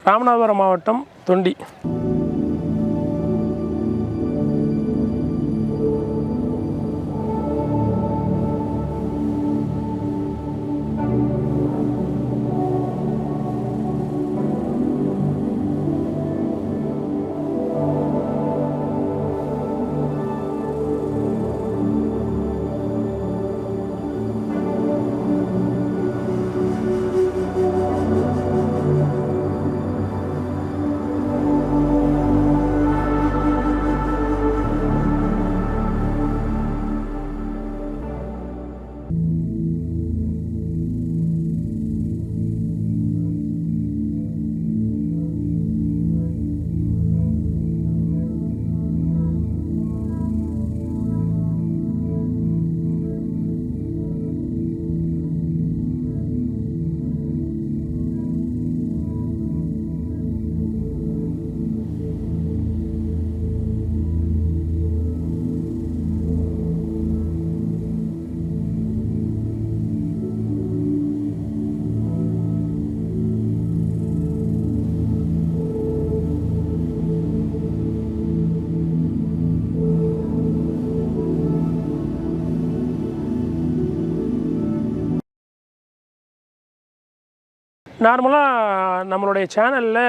ராமநாதபுரம் மாவட்டம் தொண்டி. நார்மலாக நம்மளுடைய சேனலில்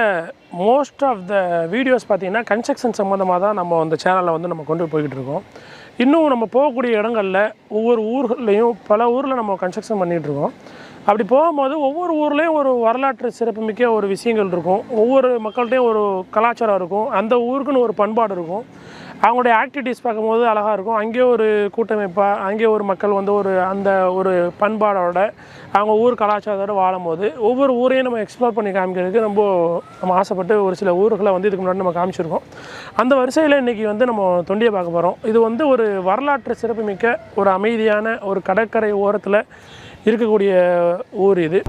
மோஸ்ட் ஆஃப் த வீடியோஸ் பார்த்திங்கன்னா கன்ஸ்ட்ரக்ஷன் சம்மந்தமாக தான் நம்ம அந்த சேனலில் வந்து நம்ம கொண்டு போய்கிட்டு இருக்கோம். இன்னும் நம்ம போகக்கூடிய இடங்களில் ஒவ்வொரு ஊர்கள்லேயும் பல ஊரில் நம்ம கன்ஸ்ட்ரக்ஷன் பண்ணிகிட்ருக்கோம். அப்படி போகும்போது ஒவ்வொரு ஊர்லேயும் ஒரு வரலாற்று சிறப்புமிக்க ஒரு விஷயங்கள் இருக்கும். ஒவ்வொரு மக்கள்கிட்டையும் ஒரு கலாச்சாரம் இருக்கும். அந்த ஊருக்குன்னு ஒரு பண்பாடு இருக்கும். அவங்களுடைய ஆக்டிவிட்டீஸ் பார்க்கும்போது அழகாக இருக்கும். அங்கேயே ஒரு கூட்டமைப்பாக அங்கேயே ஒரு மக்கள் வந்து அந்த ஒரு பண்பாடோட அவங்க ஊர் கலாச்சாரத்தோடு வாழும்போது ஒவ்வொரு ஊரையும் நம்ம எக்ஸ்ப்ளோர் பண்ணி காமிக்கிறதுக்கு நம்ம ஆசைப்பட்டு ஒரு சில ஊர்களை வந்து இதுக்கு முன்னாடி நம்ம காமிச்சிருக்கோம். அந்த வரிசையில் இன்றைக்கி வந்து நம்ம தொண்டியை பார்க்க போகிறோம். இது வந்து ஒரு வரலாற்று சிறப்புமிக்க ஒரு அமைதியான ஒரு கடற்கரை ஓரத்தில் இருக்கக்கூடிய ஊர் இது.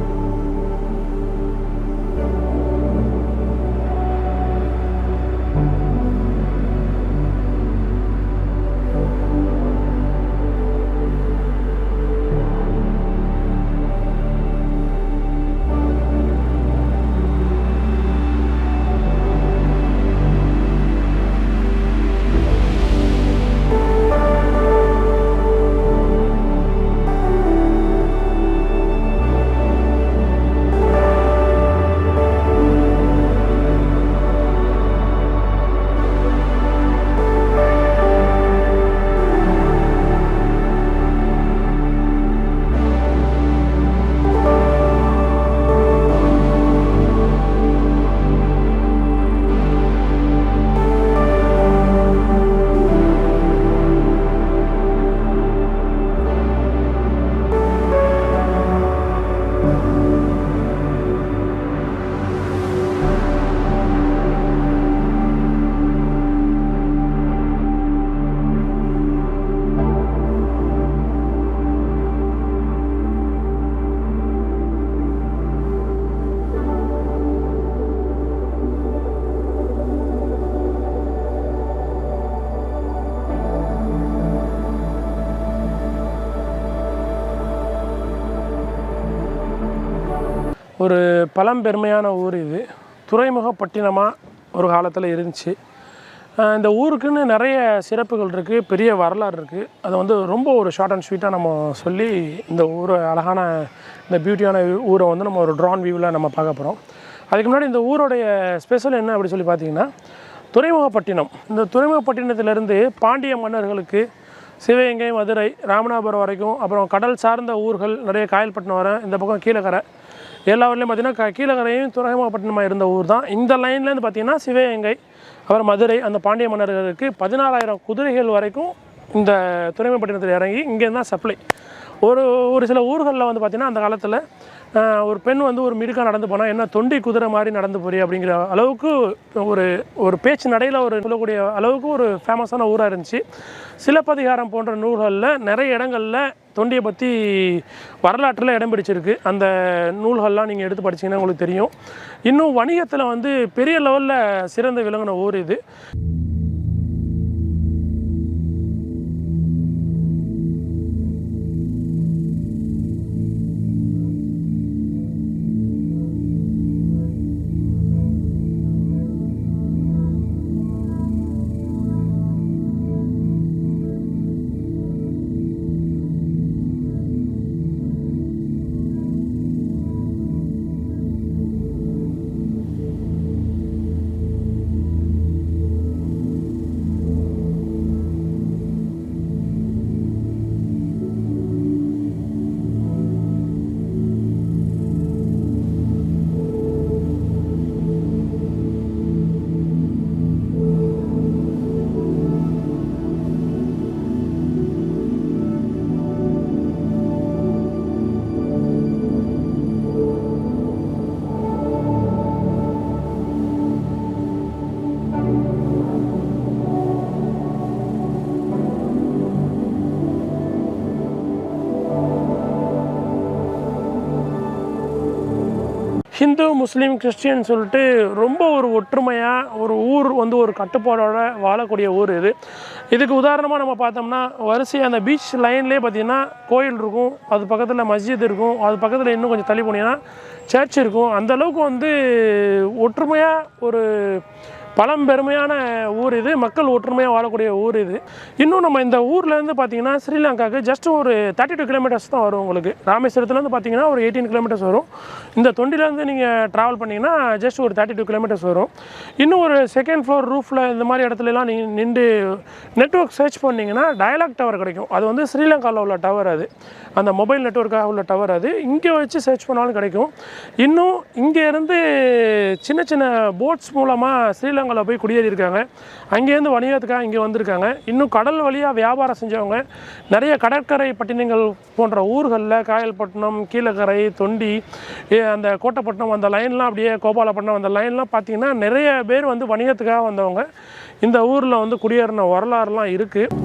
ஒரு பழம்பெருமையான ஊர் இது. துறைமுகப்பட்டினமாக ஒரு காலத்தில் இருந்துச்சு. இந்த ஊருக்குன்னு நிறைய சிறப்புகள் இருக்குது, பெரிய வரலாறு இருக்குது. அதை வந்து ரொம்ப ஒரு ஷார்ட் அண்ட் ஸ்வீட்டாக நம்ம சொல்லி இந்த ஊரை அழகான இந்த பியூட்டியான ஊரை வந்து நம்ம ஒரு ட்ரான் வியூவில் நம்ம பார்க்க போகிறோம். அதுக்கு முன்னாடி இந்த ஊரோடைய ஸ்பெஷல் என்ன அப்படி சொல்லி பார்த்திங்கன்னா, துறைமுகப்பட்டினம். இந்த துறைமுகப்பட்டினத்திலேருந்து பாண்டிய மன்னர்களுக்கு சிவகங்கை, மதுரை, ராமநாதபுரம் வரைக்கும், அப்புறம் கடல் சார்ந்த ஊர்கள் நிறைய, காயல்பட்டினம் வர இந்த பக்கம் கீழக்கரை, எல்லா ஊர்லேயும் பார்த்திங்கன்னா கீழக்கரையும் துறைமுகப்பட்டினமாக இருந்த ஊர் தான். இந்த லைன்லேருந்து பார்த்திங்கன்னா சிவகங்கை, அப்புறம் மதுரை, அந்த பாண்டிய மன்னர்களுக்கு 16,000 குதிரைகள் வரைக்கும் இந்த துறைமுகப்பட்டினத்தில் இறங்கி இங்கேருந்து தான் சப்ளை. ஒரு சில ஊர்களில் வந்து பார்த்திங்கன்னா அந்த காலத்தில் ஒரு பெண் வந்து ஒரு மிடுக்காக நடந்து போனால் என்ன தொண்டி குதிரை மாதிரி நடந்து போறீ அப்படிங்கிற அளவுக்கு ஒரு பேச்சு நடையில் ஒரு சொல்லக்கூடிய அளவுக்கு ஒரு ஃபேமஸான ஊராக இருந்துச்சு. சிலப்பதிகாரம் போன்ற நூல்களில் நிறைய இடங்களில் தொண்டியை பற்றி வரலாற்றில் இடம் பிடிச்சிருக்கு. அந்த நூல்கள்லாம் நீங்கள் எடுத்து படிச்சிங்கன்னா உங்களுக்கு தெரியும். இன்னும் வணிகத்தில் வந்து பெரிய லெவலில் சிறந்து விளங்கின ஊர் இது. இந்து முஸ்லீம் கிறிஸ்டியன் சொல்லிட்டு ரொம்ப ஒரு ஒற்றுமையாக ஒரு ஊர் வந்து ஒரு கட்டுப்பாடோட வாழக்கூடிய ஊர் இது. இதுக்கு உதாரணமாக நம்ம பார்த்தோம்னா வரிசையாக அந்த பீச் லைன்லேயே பார்த்திங்கன்னா கோயில் இருக்கும், அது பக்கத்தில் மஸ்ஜித் இருக்கும், அது பக்கத்தில் இன்னும் கொஞ்சம் தள்ளி போனீங்கன்னா சர்ச் இருக்கும். அந்தளவுக்கு வந்து ஒற்றுமையாக ஒரு பழம்பெருமையான ஊர் இது, மக்கள் ஒற்றுமையாக வாழக்கூடிய ஊர் இது. இன்னும் நம்ம இந்த ஊர்லேருந்து பார்த்திங்கன்னா ஸ்ரீலங்காவுக்கு ஜஸ்ட் ஒரு 32 கிலோமீட்டர்ஸ் தான் வரும். உங்களுக்கு ராமேஸ்வரத்துலேருந்து பார்த்திங்கன்னா ஒரு 18 கிலோமீட்டர்ஸ் வரும். இந்த தொண்டிலேருந்து நீங்கள் ட்ராவல் பண்ணிங்கன்னா ஜஸ்ட் ஒரு 32 கிலோமீட்டர்ஸ் வரும். இன்னும் ஒரு செகண்ட் ஃப்ளோர் ரூஃபில் இந்த மாதிரி இடத்துலலாம் நீங்கள் நின்று நெட்வொர்க் சர்ச் பண்ணிங்கன்னா டயலாக் டவர் கிடைக்கும். அது வந்து ஸ்ரீலங்காவில் உள்ள டவர், அது அந்த மொபைல் நெட்வொர்க்காக உள்ள டவர், அது இங்கே வச்சு சர்ச் பண்ணாலும் கிடைக்கும். இன்னும் இங்கேருந்து சின்ன சின்ன போட்ஸ் மூலமாக ஸ்ரீலங்காவில் போய் குடியேறியிருக்காங்க. அங்கேருந்து வணிகத்துக்காக இங்கே வந்திருக்காங்க. இன்னும் கடல் வழியாக வியாபாரம் செஞ்சவங்க நிறைய கடற்கரை பட்டினங்கள் போன்ற ஊர்களில் காயல்பட்டினம், கீழக்கரை, தொண்டி, அந்த கோட்டைப்பட்டினம் அந்த லைன்லாம், அப்படியே கோபாலப்பட்டினம் அந்த லைன்லாம் பார்த்திங்கன்னா நிறைய பேர் வந்து வணிகத்துக்காக வந்தவங்க இந்த ஊரில் வந்து குடியேறின வரலாறுலாம் இருக்குது.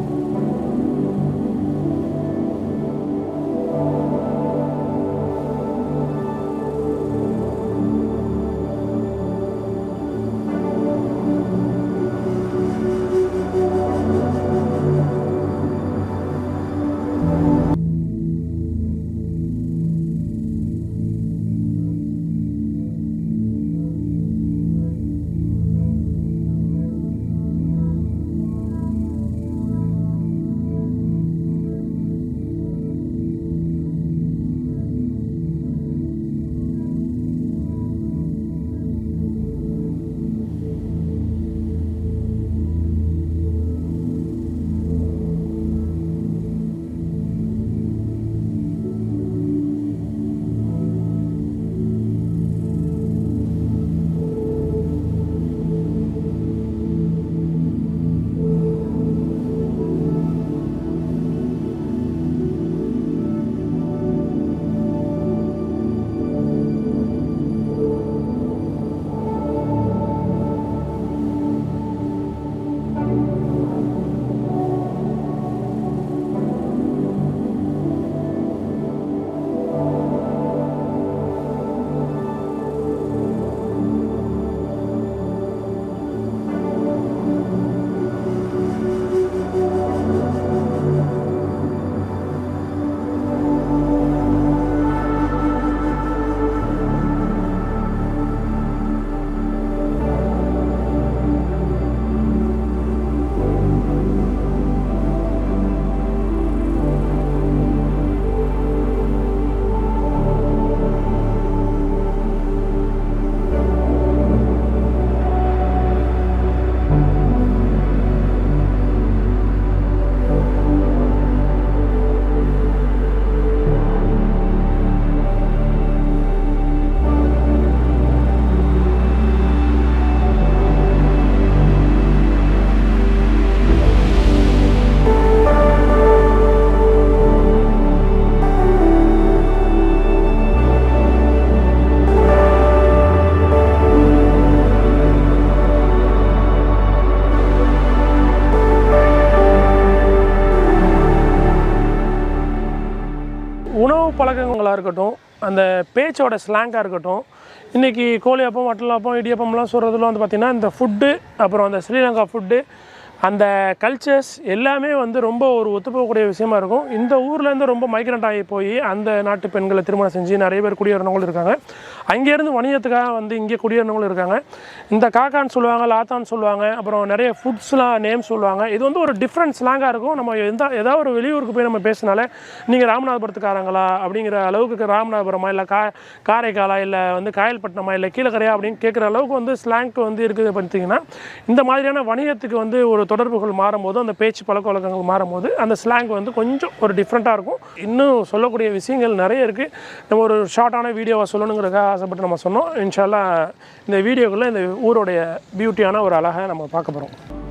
பழக்கங்களாக இருக்கட்டும், அந்த பேச்சோட ஸ்லாங்காக இருக்கட்டும், இன்றைக்கி கோழியப்பம், வட்டலாப்பம், இடியப்பம்லாம் சொல்கிறதுலாம் வந்து பார்த்திங்கன்னா இந்த ஃபுட்டு, அப்புறம் அந்த ஸ்ரீலங்கா ஃபுட்டு, அந்த கல்ச்சர்ஸ் எல்லாமே வந்து ரொம்ப ஒரு ஒத்துப்போகக்கூடிய விஷயமா இருக்கும். இந்த ஊர்லேருந்து ரொம்ப மைக்ரண்ட் ஆகி போய் அந்த நாட்டு பெண்களை திருமணம் செஞ்சு நிறைய பேர் குடியேறினவங்களும் இருக்காங்க. அங்கேருந்து வணிகத்துக்காக வந்து இங்கே குடியேறினவங்களும் இருக்காங்க. இந்த காக்கான்னு சொல்லுவாங்க, லாத்தான்னு சொல்லுவாங்க, அப்புறம் நிறைய ஃபுட்ஸ்லாம் நேம் சொல்லுவாங்க. இது வந்து ஒரு டிஃப்ரெண்ட் ஸ்லாங்காக இருக்கும். நம்ம ஏதாவது ஒரு வெளியூருக்கு போய் நம்ம பேசினாலே நீங்கள் ராமநாதபுரத்துக்காரங்களா அப்படிங்கிற அளவுக்கு, ராமநாதபுரமா இல்லை காரைக்காலா இல்லை வந்து காயல்பட்டினமா இல்லை கீழக்கரையா அப்படின்னு கேட்குற அளவுக்கு வந்து ஸ்லாங்க்கு வந்து இருக்குது. பார்த்திங்கன்னா இந்த மாதிரியான வணிகத்துக்கு வந்து ஒரு தொடர்புகள் மாறும்போது, அந்த பேச்சு பழக்க வழக்கங்கள் மாறும்போது அந்த ஸ்லாங் வந்து கொஞ்சம் ஒரு டிஃப்ரெண்ட்டாக இருக்கும். இன்னும் சொல்லக்கூடிய விஷயங்கள் நிறைய இருக்குது. நம்ம ஒரு ஷார்ட்டான வீடியோவை சொல்லணுங்கிறதுக்காக ஆசைப்பட்டு நம்ம சொன்னோம். இன்ஷால்லா இந்த வீடியோக்குள்ளே இந்த ஊருடைய பியூட்டியான ஒரு அழகை நம்ம பார்க்க போகிறோம்.